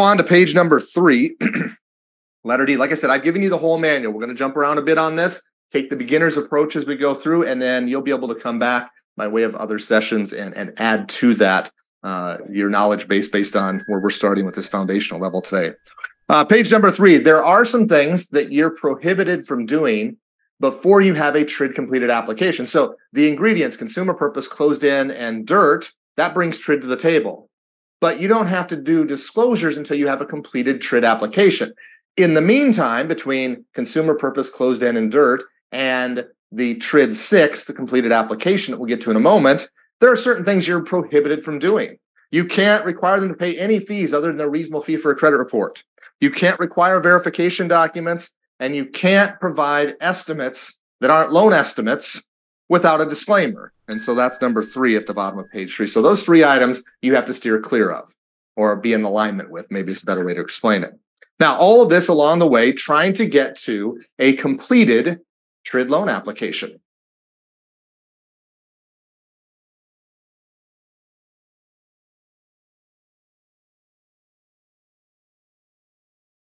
on to page number 3, letter D. Like I said, I've given you the whole manual. We're going to jump around a bit on this, take the beginner's approach as we go through, and then you'll be able to come back by way of other sessions and add to that your knowledge base based on where we're starting with this foundational level today. Page number 3, there are some things that you're prohibited from doing before you have a TRID completed application. So the ingredients, consumer purpose, closed in, and dirt, that brings TRID to the table. But you don't have to do disclosures until you have a completed TRID application. In the meantime, between consumer purpose, closed in, and dirt, and the TRID 6, the completed application that we'll get to in a moment, there are certain things you're prohibited from doing. You can't require them to pay any fees other than a reasonable fee for a credit report. You can't require verification documents, and you can't provide estimates that aren't loan estimates without a disclaimer. And so that's number 3 at the bottom of page 3. So those 3 items you have to steer clear of or be in alignment with. Maybe it's a better way to explain it. Now, all of this along the way, trying to get to a completed TRID loan application.